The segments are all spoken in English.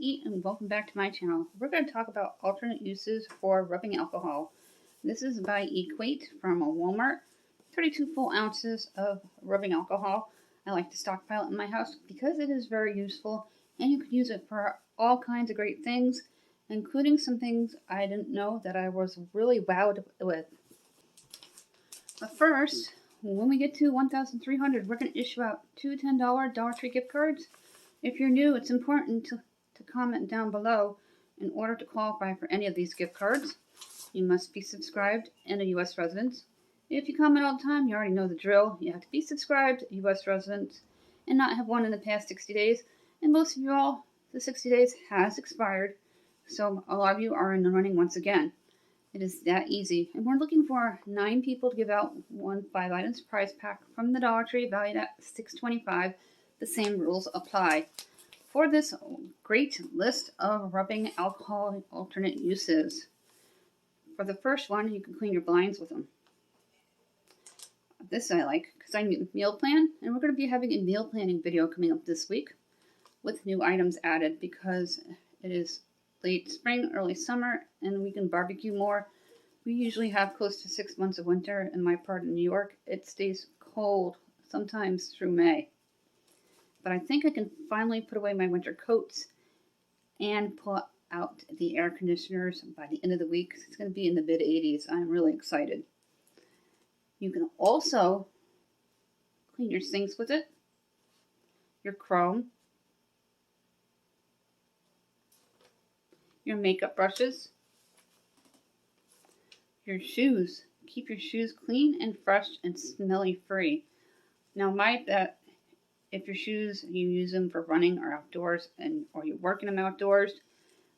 E and welcome back to my channel. We're going to talk about alternate uses for rubbing alcohol. This is by Equate from Walmart. 32 full ounces of rubbing alcohol. I like to stockpile it in my house because it is very useful and you can use it for all kinds of great things, including some things I didn't know that I was really wowed with. But first, when we get to 1,300, we're going to issue out two $10 Dollar Tree gift cards. If you're new, it's important to comment down below in order to qualify for any of these gift cards. You must be subscribed and a U.S. resident. If you comment all the time, you already know the drill. You have to be subscribed, U.S. resident, and not have one in the past 60 days. And most of you all, the 60 days has expired, so a lot of you are in the running once again. It is that easy. And we're looking for 9 people to give out one 5 items prize pack from the Dollar Tree, valued at $6.25. The same rules apply. For this great list of rubbing alcohol alternate uses. For the first one, you can clean your blinds with them. This I like because I meal plan, and we're going to be having a meal planning video coming up this week with new items added because it is late spring, early summer, and we can barbecue more. We usually have close to 6 months of winter in my part of New York. It stays cold, sometimes through May. But I think I can finally put away my winter coats and pull out the air conditioners by the end of the week. It's going to be in the mid-80s. I'm really excited. You can also clean your sinks with it, your chrome, your makeup brushes, your shoes. Keep your shoes clean and fresh and smelly free. Now my bet, if your shoes, you use them for running or outdoors, or you work in them outdoors,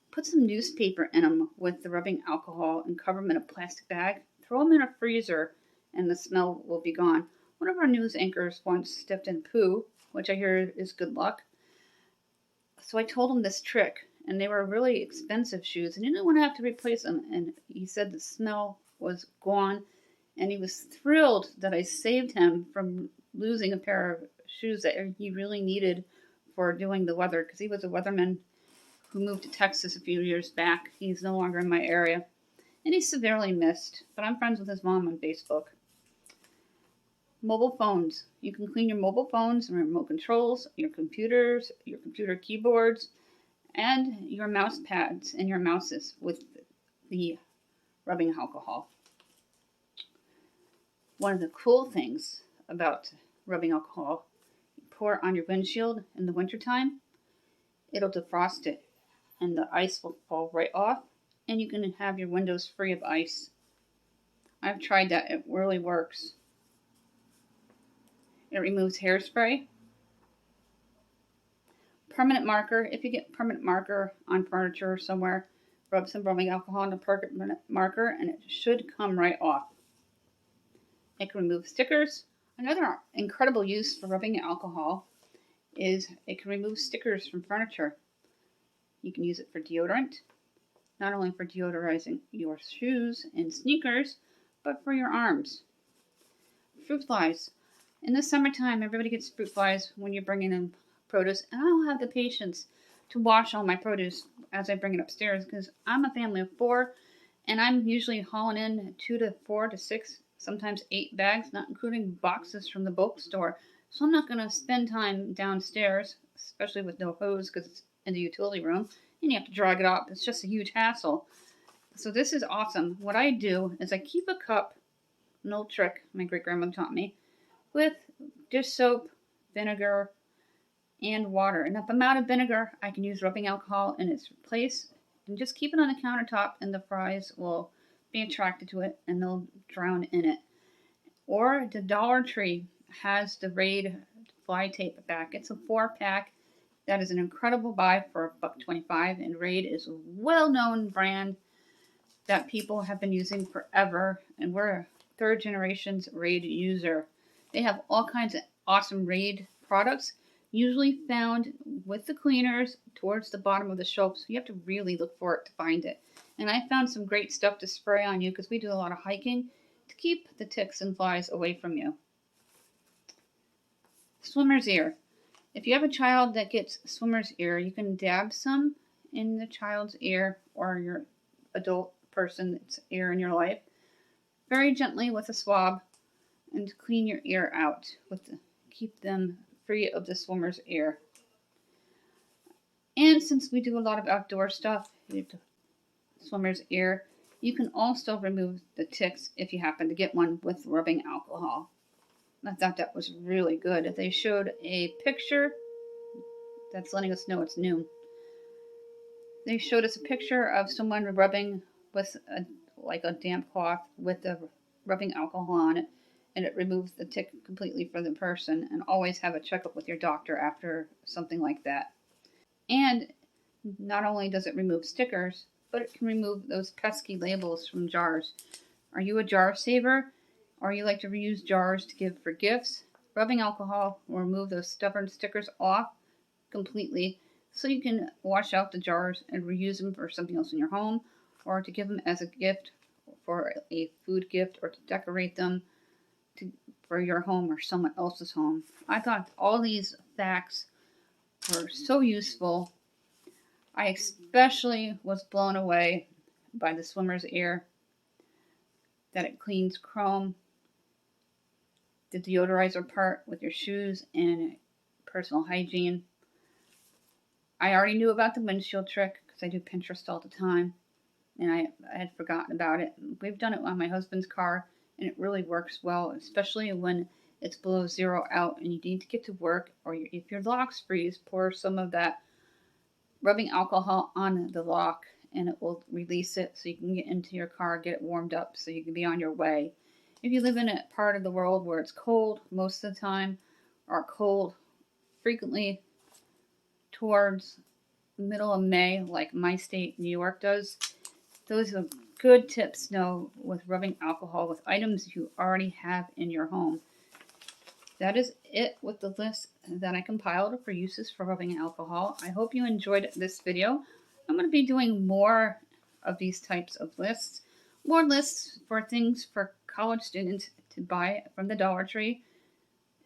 put some newspaper in them with the rubbing alcohol and cover them in a plastic bag. Throw them in a freezer and the smell will be gone. One of our news anchors once stepped in poo, which I hear is good luck. So I told him this trick, and they were really expensive shoes, and he didn't want to have to replace them. And he said the smell was gone, and he was thrilled that I saved him from losing a pair of shoes that he really needed for doing the weather, because he was a weatherman who moved to Texas a few years back. He's no longer in my area, and he's severely missed, but I'm friends with his mom on Facebook. Mobile phones. You can clean your mobile phones and remote controls, your computers, your computer keyboards, and your mouse pads and your mouses with the rubbing alcohol. One of the cool things about rubbing alcohol, you pour it on your windshield in the wintertime, it'll defrost it and the ice will fall right off and you can have your windows free of ice. I've tried that. It really works. It removes hairspray. Permanent marker. If you get permanent marker on furniture somewhere, rub some rubbing alcohol on the permanent marker and it should come right off. It can remove stickers. Another incredible use for rubbing alcohol is it can remove stickers from furniture. You can use it for deodorant, not only for deodorizing your shoes and sneakers, but for your arms. Fruit flies. In the summertime, everybody gets fruit flies when you're bringing in produce, and I don't have the patience to wash all my produce as I bring it upstairs because I'm a family of 4, and I'm usually hauling in 2 to 4 to 6, sometimes 8 bags, not including boxes from the bulk store. So I'm not going to spend time downstairs, especially with no hose because it's in the utility room, and you have to drag it up. It's just a huge hassle. So this is awesome. What I do is I keep a cup, an old trick my great-grandmother taught me, with dish soap, vinegar, and water. And if I'm out of vinegar, I can use rubbing alcohol in its place and just keep it on the countertop and the flies will be attracted to it and they'll drown in it. Or the Dollar Tree has the Raid fly tape back. It's a 4-pack. That is an incredible buy for $1.25, and Raid is a well-known brand that people have been using forever, and we're a 3rd generation's Raid user. They have all kinds of awesome Raid products, usually found with the cleaners towards the bottom of the shelf, so you have to really look for it to find it. And I found some great stuff to spray on you because we do a lot of hiking to keep the ticks and flies away from you. Swimmer's ear. If you have a child that gets swimmer's ear, you can dab some in the child's ear or your adult person's ear in your life, very gently with a swab, and clean your ear out keep them free of the swimmer's ear. And since we do a lot of outdoor stuff, swimmer's ear, you can also remove the ticks if you happen to get one with rubbing alcohol. I thought that was really good. They showed a picture that's letting us know it's new. They showed us a picture of someone rubbing with like a damp cloth with the rubbing alcohol on it, and it removes the tick completely for the person. And always have a checkup with your doctor after something like that. And not only does it remove stickers, but it can remove those pesky labels from jars. Are you a jar saver? Or you like to reuse jars to give for gifts? Rubbing alcohol will remove those stubborn stickers off completely, so you can wash out the jars and reuse them for something else in your home, or to give them as a gift for a food gift, or to decorate them for your home or someone else's home. I thought all these facts were so useful. I especially was blown away by the swimmer's ear, that it cleans chrome, the deodorizer part with your shoes, and personal hygiene. I already knew about the windshield trick because I do Pinterest all the time, and I had forgotten about it. We've done it on my husband's car, and it really works well, especially when it's below zero out and you need to get to work, or if your locks freeze, pour some of that rubbing alcohol on the lock and it will release it so you can get into your car, get it warmed up so you can be on your way. If you live in a part of the world where it's cold most of the time, or cold frequently towards the middle of May, like my state, New York, does, those are good tips to know with rubbing alcohol with items you already have in your home. That is it with the list that I compiled for uses for rubbing alcohol. I hope you enjoyed this video. I'm going to be doing more of these types of lists. More lists for things for college students to buy from the Dollar Tree.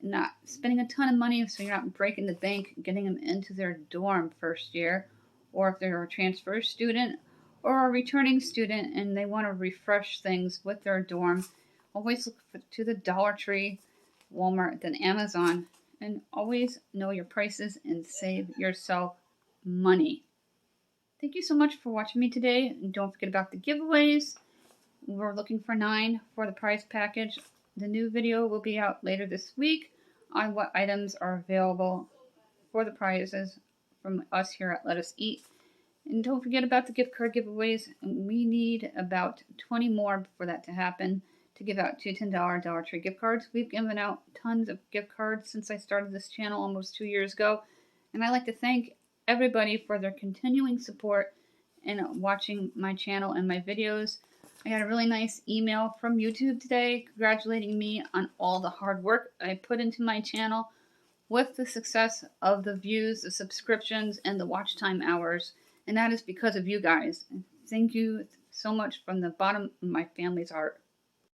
Not spending a ton of money so you're not breaking the bank getting them into their dorm first year. Or if they're a transfer student or a returning student and they want to refresh things with their dorm, always look to the Dollar Tree, Walmart, then Amazon, and always know your prices and save yourself money. Thank you so much for watching me today, and don't forget about the giveaways. We're looking for 9 for the prize package. The new video will be out later this week on what items are available for the prizes from us here at Let Us Eat. And don't forget about the gift card giveaways. We need about 20 more for that to happen, to give out 2 $10 Dollar Tree gift cards. We've given out tons of gift cards since I started this channel almost 2 years ago. And I'd like to thank everybody for their continuing support and watching my channel and my videos. I got a really nice email from YouTube today congratulating me on all the hard work I put into my channel with the success of the views, the subscriptions, and the watch time hours. And that is because of you guys. Thank you so much from the bottom of my family's heart.